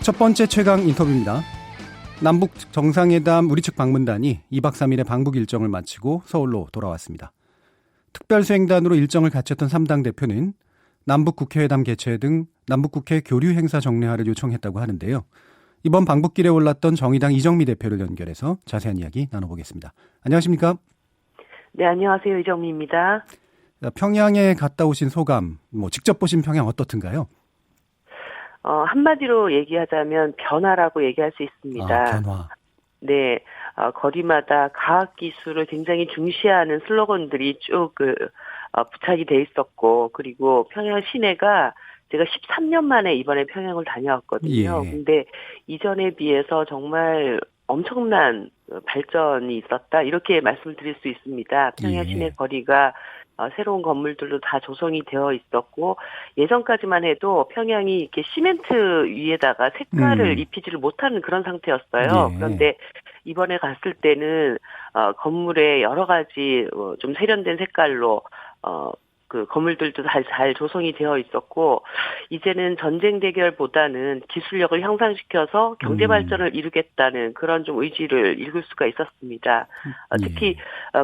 첫 번째 최강 인터뷰입니다. 남북 정상회담 우리 측 방문단이 2박 3일의 방북 일정을 마치고 서울로 돌아왔습니다. 특별수행단으로 일정을 갖췄던 3당 대표는 남북 국회회담 개최 등 남북국회 교류 행사 정례화를 요청했다고 하는데요. 이번 방북길에 올랐던 정의당 이정미 대표를 연결해서 자세한 이야기 나눠보겠습니다. 안녕하십니까? 네, 안녕하세요. 이정미입니다. 평양에 갔다 오신 소감, 직접 보신 평양 어떻든가요? 한마디로 얘기하자면 변화라고 얘기할 수 있습니다. 변화. 네, 거리마다 과학기술을 굉장히 중시하는 슬로건들이 쭉 부착이 돼 있었고, 그리고 평양 시내가 제가 13년 만에 이번에 평양을 다녀왔거든요. 예. 근데 이전에 비해서 정말 엄청난 발전이 있었다, 이렇게 말씀을 드릴 수 있습니다. 평양 예. 시내 거리가 새로운 건물들도 다 조성이 되어 있었고, 예전까지만 해도 평양이 이렇게 시멘트 위에다가 색깔을 입히지를 못하는 그런 상태였어요. 예. 그런데 이번에 갔을 때는 건물에 여러 가지 좀 세련된 색깔로 그 건물들도 잘 조성이 되어 있었고, 이제는 전쟁 대결보다는 기술력을 향상시켜서 경제 발전을 이루겠다는 그런 좀 의지를 읽을 수가 있었습니다. 특히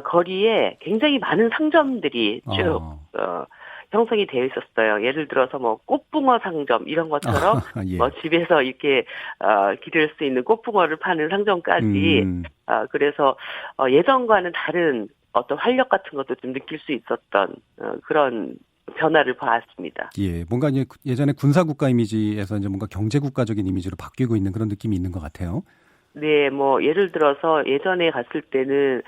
거리에 굉장히 많은 상점들이 쭉 형성이 되어 있었어요. 예를 들어서 꽃붕어 상점 이런 것처럼 예. 집에서 이렇게 기를 수 있는 꽃붕어를 파는 상점까지 그래서 예전과는 다른 어떤 활력 같은 것도 좀 느낄 수 있었던 그런 변화를 보았습니다. 예, 뭔가 이제 예전에 군사국가 이미지에서 이제 뭔가 경제국가적인 이미지로 바뀌고 있는 그런 느낌이 있는 것 같아요. 네, 예를 들어서 예전에 갔을 때는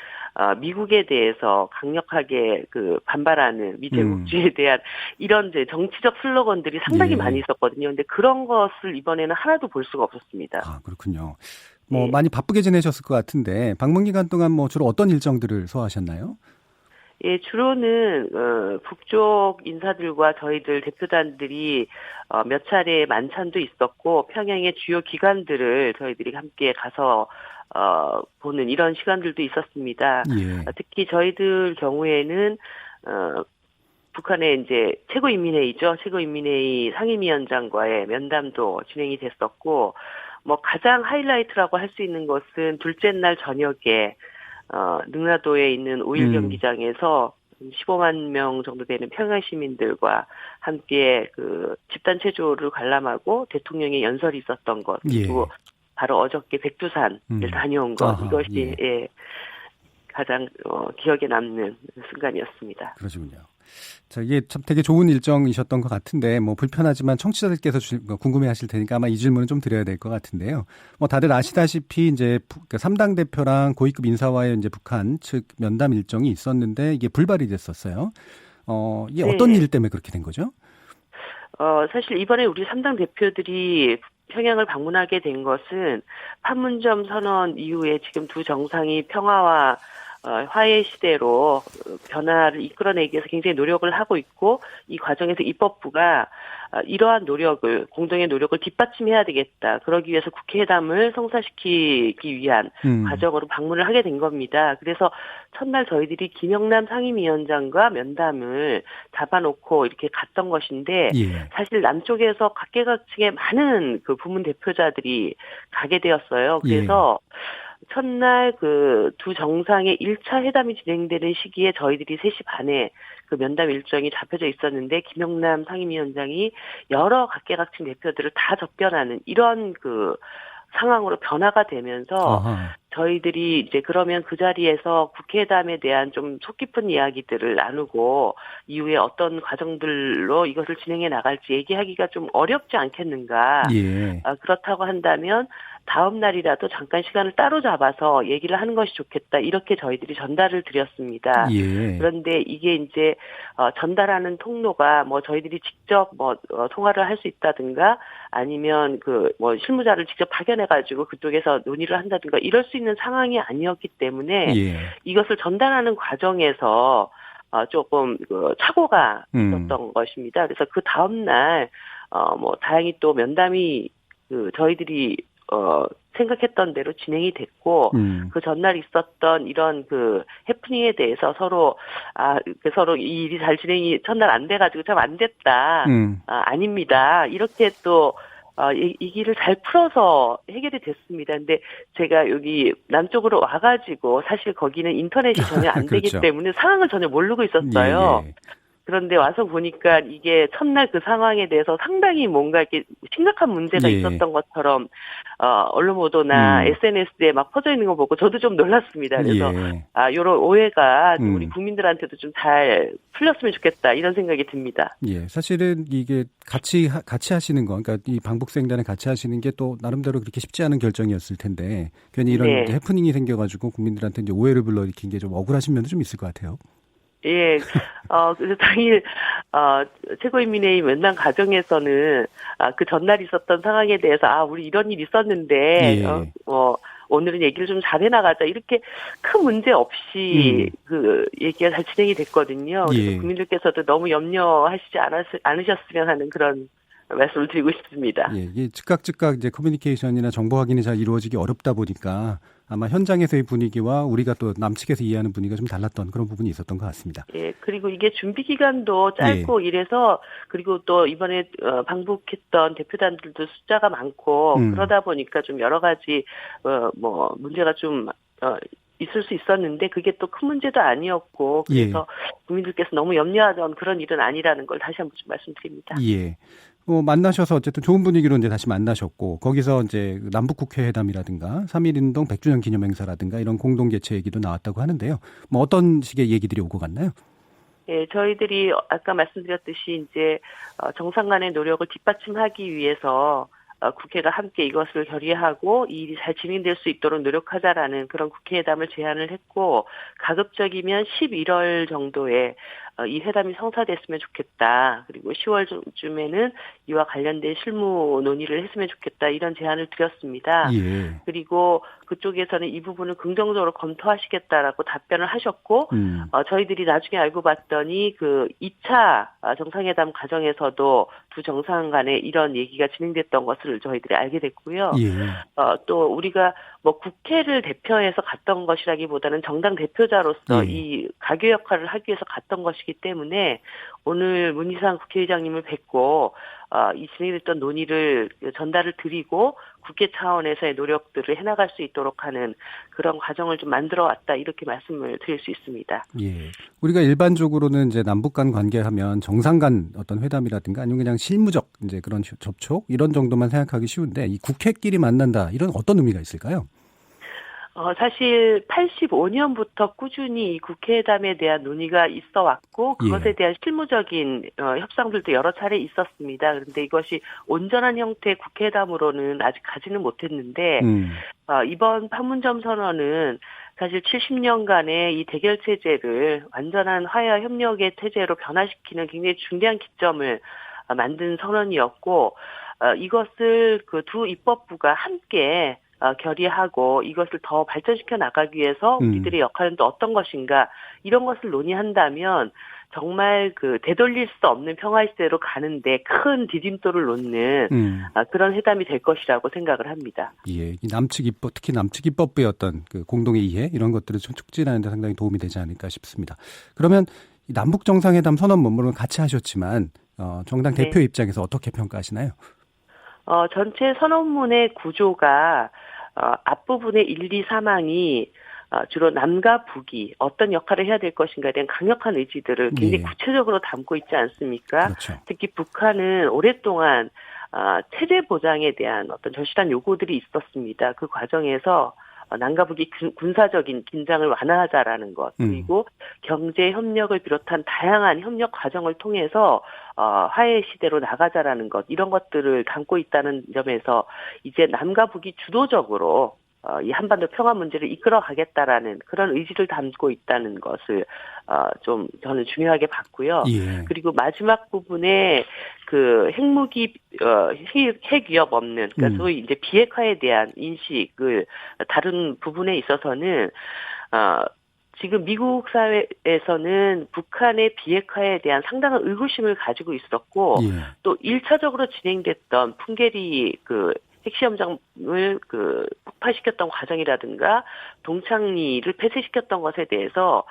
미국에 대해서 강력하게 반발하는 미제국주의에 대한 이런 이제 정치적 슬로건들이 상당히 많이 있었거든요. 근데 그런 것을 이번에는 하나도 볼 수가 없었습니다. 아, 그렇군요. 네. 많이 바쁘게 지내셨을 것 같은데 방문 기간 동안 주로 어떤 일정들을 소화하셨나요? 예, 주로는 북쪽 인사들과 저희들 대표단들이 몇 차례 만찬도 있었고, 평양의 주요 기관들을 저희들이 함께 가서 보는 이런 시간들도 있었습니다. 예. 특히 저희들 경우에는 북한의 이제 최고인민회의죠. 최고인민회의 상임위원장과의 면담도 진행이 됐었고, 가장 하이라이트라고 할 수 있는 것은 둘째 날 저녁에 능라도에 있는 5.1 경기장에서 15만 명 정도 되는 평양 시민들과 함께 집단 체조를 관람하고 대통령의 연설이 있었던 것, 그리고 바로 어저께 백두산을 다녀온 것, 이것이 가장 기억에 남는 순간이었습니다. 그러시군요. 자, 이게 참 되게 좋은 일정이셨던 것 같은데 불편하지만 청취자들께서 궁금해하실 테니까 아마 이 질문은 좀 드려야 될 것 같은데요. 다들 아시다시피 이제 3당 대표랑 고위급 인사와의 이제 북한 측 면담 일정이 있었는데 이게 불발이 됐었어요. 이게 어떤 일 때문에 그렇게 된 거죠? 사실 이번에 우리 3당 대표들이 평양을 방문하게 된 것은 판문점 선언 이후에 지금 두 정상이 평화와 화해 시대로 변화를 이끌어내기 위해서 굉장히 노력을 하고 있고, 이 과정에서 입법부가 이러한 노력을, 공동의 노력을 뒷받침해야 되겠다. 그러기 위해서 국회회담을 성사시키기 위한 과정으로 방문을 하게 된 겁니다. 그래서 첫날 저희들이 김영남 상임위원장과 면담을 잡아놓고 이렇게 갔던 것인데, 사실 남쪽에서 각계각층의 많은 부문 대표자들이 가게 되었어요. 그래서 첫날 두 정상의 1차 회담이 진행되는 시기에 저희들이 3시 반에 면담 일정이 잡혀져 있었는데, 김영남 상임위원장이 여러 각계각층 대표들을 다 접견하는 이런 상황으로 변화가 되면서 저희들이 이제 그러면 그 자리에서 국회담에 대한 좀 속 깊은 이야기들을 나누고 이후에 어떤 과정들로 이것을 진행해 나갈지 얘기하기가 좀 어렵지 않겠는가. 그렇다고 한다면 다음 날이라도 잠깐 시간을 따로 잡아서 얘기를 하는 것이 좋겠다. 이렇게 저희들이 전달을 드렸습니다. 그런데 이게 이제 전달하는 통로가 저희들이 직접 통화를 할 수 있다든가, 아니면 실무자를 직접 파견해가지고 그쪽에서 논의를 한다든가 이럴 수 있는 상황이 아니었기 때문에 이것을 전달하는 과정에서 조금 착오가 있었던 것입니다. 그래서 그 다음 날 다행히 또 면담이 저희들이 생각했던 대로 진행이 됐고, 그 전날 있었던 이런 해프닝에 대해서 서로 이 일이 잘 진행이 첫날 안 돼가지고 참 안 됐다. 아닙니다. 이렇게 또 이 길을 잘 풀어서 해결이 됐습니다. 근데 제가 여기 남쪽으로 와가지고 사실 거기는 인터넷이 전혀 안 되기 그렇죠. 때문에 상황을 전혀 모르고 예, 있었어요. 예. 그런데 와서 보니까 이게 첫날 그 상황에 대해서 상당히 뭔가 이렇게 심각한 문제가 예. 있었던 것처럼 언론 보도나 SNS에 막 퍼져 있는 거 보고 저도 좀 놀랐습니다. 그래서 예. 이런 오해가 좀 우리 국민들한테도 좀 잘 풀렸으면 좋겠다 이런 생각이 듭니다. 예. 사실은 이게 같이 하시는 거, 그러니까 이 방북생단에 같이 하시는 게 또 나름대로 그렇게 쉽지 않은 결정이었을 텐데 괜히 이런 네. 이제 해프닝이 생겨가지고 국민들한테 이제 오해를 불러일으킨 게 좀 억울하신 면도 좀 있을 것 같아요. 예, 그래서 당일, 최고인민회의 연당 과정에서는, 그 전날 있었던 상황에 대해서, 우리 이런 일 있었는데, 예. 오늘은 얘기를 좀 잘해나가자. 이렇게 큰 문제 없이 그 얘기가 잘 진행이 됐거든요. 그래서 예. 국민들께서도 너무 염려하시지 않으셨으면 하는 그런 말씀을 드리고 싶습니다. 예, 이게 즉각 이제 커뮤니케이션이나 정보 확인이 잘 이루어지기 어렵다 보니까 아마 현장에서의 분위기와 우리가 또 남측에서 이해하는 분위기가 좀 달랐던 그런 부분이 있었던 것 같습니다. 예, 그리고 이게 준비 기간도 짧고 이래서 그리고 또 이번에 방북했던 대표단들도 숫자가 많고 그러다 보니까 좀 여러 가지 문제가 좀 있을 수 있었는데 그게 또 큰 문제도 아니었고 그래서 국민들께서 너무 염려하던 그런 일은 아니라는 걸 다시 한번 좀 말씀드립니다. 예. 만나셔서 어쨌든 좋은 분위기로 이제 다시 만나셨고, 거기서 이제 남북국회회담이라든가 3.1운동 100주년 기념행사라든가 이런 공동 개최 얘기도 나왔다고 하는데요. 뭐 어떤 식의 얘기들이 오고 갔나요? 예, 저희들이 아까 말씀드렸듯이 이제 정상 간의 노력을 뒷받침하기 위해서 국회가 함께 이것을 결의하고 이 일이 잘 진행될 수 있도록 노력하자라는 그런 국회회담을 제안을 했고 가급적이면 11월 정도에 이 회담이 성사됐으면 좋겠다. 그리고 10월쯤에는 이와 관련된 실무 논의를 했으면 좋겠다. 이런 제안을 드렸습니다. 예. 그리고 그쪽에서는 이 부분을 긍정적으로 검토하시겠다라고 답변을 하셨고 저희들이 나중에 알고 봤더니 그 2차 정상회담 과정에서도 두 정상 간에 이런 얘기가 진행됐던 것을 저희들이 알게 됐고요. 예. 또 우리가 뭐 국회를 대표해서 갔던 것이라기보다는 정당 대표자로서 이 가교 역할을 하기 위해서 갔던 것이기 때문에 오늘 문희상 국회의장님을 뵙고 이 진행됐던 논의를 전달을 드리고 국회 차원에서의 노력들을 해나갈 수 있도록 하는 그런 과정을 좀 만들어 왔다 이렇게 말씀을 드릴 수 있습니다. 예. 우리가 일반적으로는 이제 남북 간 관계하면 정상 간 어떤 회담이라든가 아니면 그냥 실무적 이제 그런 접촉 이런 정도만 생각하기 쉬운데 이 국회끼리 만난다 이런 어떤 의미가 있을까요? 사실 85년부터 꾸준히 이 국회회담에 대한 논의가 있어 왔고 그것에 대한 실무적인 협상들도 여러 차례 있었습니다. 그런데 이것이 온전한 형태의 국회회담으로는 아직 가지는 못했는데 이번 판문점 선언은 사실 70년간의 이 대결 체제를 완전한 화해와 협력의 체제로 변화시키는 굉장히 중대한 기점을 만든 선언이었고 이것을 그 두 입법부가 함께 결의하고 이것을 더 발전시켜 나가기 위해서 우리들의 역할은 또 어떤 것인가 이런 것을 논의한다면 정말 그 되돌릴 수 없는 평화 시대로 가는데 큰 디딤돌을 놓는 그런 회담이 될 것이라고 생각을 합니다. 예, 이 남측 입법 특히 남측 입법부의 어떤 그 공동의 이해 이런 것들을 좀 촉진하는 데 상당히 도움이 되지 않을까 싶습니다. 그러면 이 남북 정상회담 선언 물론 같이 하셨지만 정당 대표 입장에서 어떻게 평가하시나요? 전체 선언문의 구조가 앞부분의 1, 2, 3항이 주로 남과 북이 어떤 역할을 해야 될 것인가에 대한 강력한 의지들을 굉장히 구체적으로 담고 있지 않습니까? 그렇죠. 특히 북한은 오랫동안 체제 보장에 대한 어떤 절실한 요구들이 있었습니다. 그 과정에서 남과 북이 군사적인 긴장을 완화하자라는 것 그리고 경제 협력을 비롯한 다양한 협력 과정을 통해서 화해 시대로 나가자라는 것 이런 것들을 담고 있다는 점에서 이제 남과 북이 주도적으로 이 한반도 평화 문제를 이끌어가겠다라는 그런 의지를 담고 있다는 것을 좀 저는 중요하게 봤고요. 그리고 마지막 부분에 그 핵무기 핵 위협 없는 그러니까 소위 이제 비핵화에 대한 인식을 다른 부분에 있어서는 지금 미국 사회에서는 북한의 비핵화에 대한 상당한 의구심을 가지고 있었고 또 1차적으로 진행됐던 풍계리 그 핵시험장을 폭파시켰던 과정이라든가 동창리를 폐쇄시켰던 것에 대해서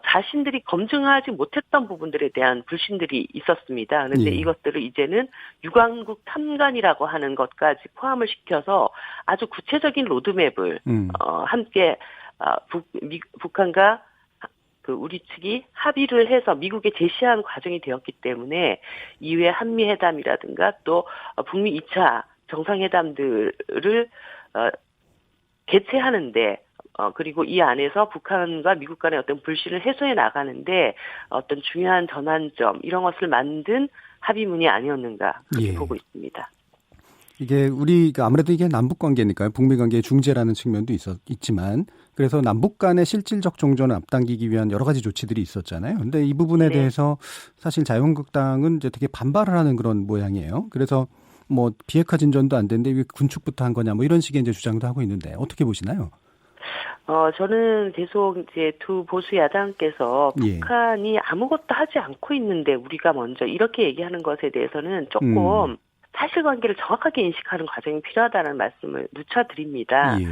자신들이 검증하지 못했던 부분들에 대한 불신들이 있었습니다. 그런데 예. 이것들을 이제는 유관국 탐관이라고 하는 것까지 포함을 시켜서 아주 구체적인 로드맵을 함께 북한과 우리 측이 합의를 해서 미국에 제시한 과정이 되었기 때문에 이후에 한미회담이라든가 또 북미 2차 정상회담들을 개최하는데 그리고 이 안에서 북한과 미국 간의 어떤 불신을 해소해 나가는데 어떤 중요한 전환점 이런 것을 만든 합의문이 아니었는가 그렇게 예. 보고 있습니다. 이게 아무래도 이게 남북 관계니까요. 북미 관계의 중재라는 측면도 있지만 그래서 남북 간의 실질적 종전을 앞당기기 위한 여러 가지 조치들이 있었잖아요. 근데 이 부분에 네. 대해서 사실 자유한국당은 이제 되게 반발을 하는 그런 모양이에요. 그래서 뭐 비핵화 진전도 안 되는데 왜 군축부터 한 거냐 뭐 이런 식의 이제 주장도 하고 있는데 어떻게 보시나요? 저는 계속 이제 두 보수 야당께서 예. 북한이 아무것도 하지 않고 있는데 우리가 먼저 이렇게 얘기하는 것에 대해서는 조금 사실관계를 정확하게 인식하는 과정이 필요하다는 말씀을 누차 드립니다. 예.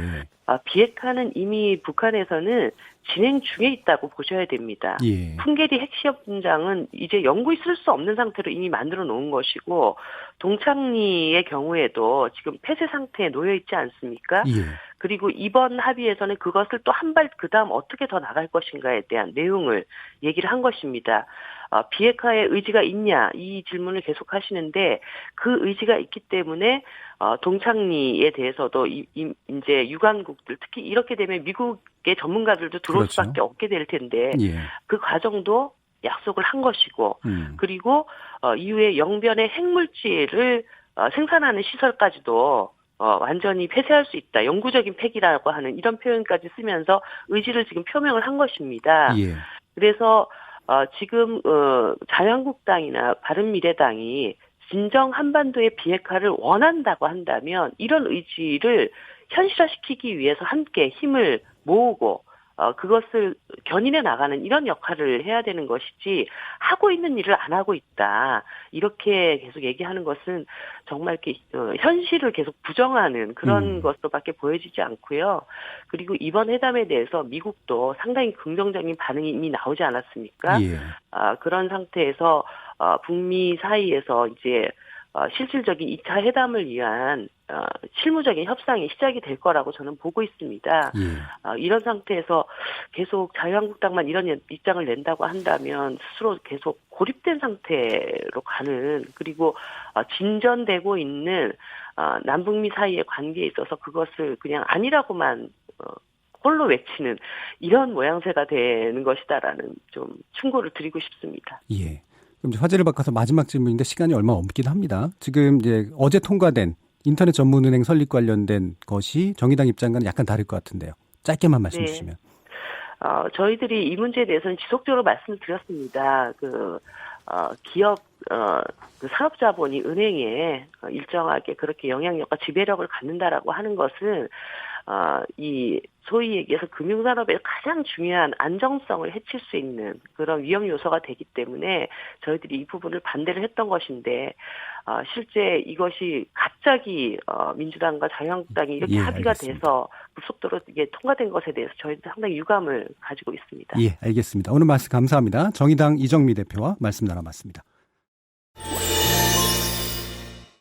비핵화는 이미 북한에서는 진행 중에 있다고 보셔야 됩니다. 예. 풍계리 핵시험장은 이제 영구히 쓸 수 없는 상태로 이미 만들어 놓은 것이고 동창리의 경우에도 지금 폐쇄 상태에 놓여 있지 않습니까? 예. 그리고 이번 합의에서는 그것을 또 한 발 그다음 어떻게 더 나갈 것인가에 대한 내용을 얘기를 한 것입니다. 비핵화의 의지가 있냐 이 질문을 계속 하시는데 그 의지가 있기 때문에 동창리에 대해서도 이제 유관국들 특히 이렇게 되면 미국의 전문가들도 들어올 그렇죠. 수밖에 없게 될 텐데 예. 그 과정도 약속을 한 것이고 그리고 이후에 영변의 핵물질을 생산하는 시설까지도 완전히 폐쇄할 수 있다. 영구적인 폐기라고 하는 이런 표현까지 쓰면서 의지를 지금 표명을 한 것입니다. 예. 그래서 지금 자유한국당이나 바른미래당이 진정 한반도의 비핵화를 원한다고 한다면 이런 의지를 현실화시키기 위해서 함께 힘을 모으고 그것을 견인해 나가는 이런 역할을 해야 되는 것이지 하고 있는 일을 안 하고 있다. 이렇게 계속 얘기하는 것은 정말 이렇게 현실을 계속 부정하는 그런 것으로밖에 보여지지 않고요. 그리고 이번 회담에 대해서 미국도 상당히 긍정적인 반응이 이미 나오지 않았습니까? 예. 그런 상태에서 북미 사이에서 이제 실질적인 2차 회담을 위한 실무적인 협상이 시작이 될 거라고 저는 보고 있습니다. 예. 이런 상태에서 계속 자유한국당만 이런 입장을 낸다고 한다면 스스로 계속 고립된 상태로 가는 그리고 진전되고 있는 남북미 사이의 관계에 있어서 그것을 그냥 아니라고만 홀로 외치는 이런 모양새가 되는 것이다라는 좀 충고를 드리고 싶습니다. 예. 그럼 이제 화제를 바꿔서 마지막 질문인데 시간이 얼마 없긴 합니다. 지금 이제 어제 통과된 인터넷 전문은행 설립 관련된 것이 정의당 입장과는 약간 다를 것 같은데요. 짧게만 말씀 주시면. 저희들이 이 문제에 대해서는 지속적으로 말씀을 드렸습니다. 기업, 산업자본이 은행에 일정하게 그렇게 영향력과 지배력을 갖는다라고 하는 것은 이 소위 얘기해서 금융산업의 가장 중요한 안정성을 해칠 수 있는 그런 위험 요소가 되기 때문에 저희들이 이 부분을 반대를 했던 것인데 실제 이것이 갑자기 민주당과 자유한국당이 이렇게 합의가 알겠습니다. 돼서 급속도로 이게 통과된 것에 대해서 저희도 상당히 유감을 가지고 있습니다. 예, 알겠습니다. 오늘 말씀 감사합니다. 정의당 이정미 대표와 말씀 나눠봤습니다.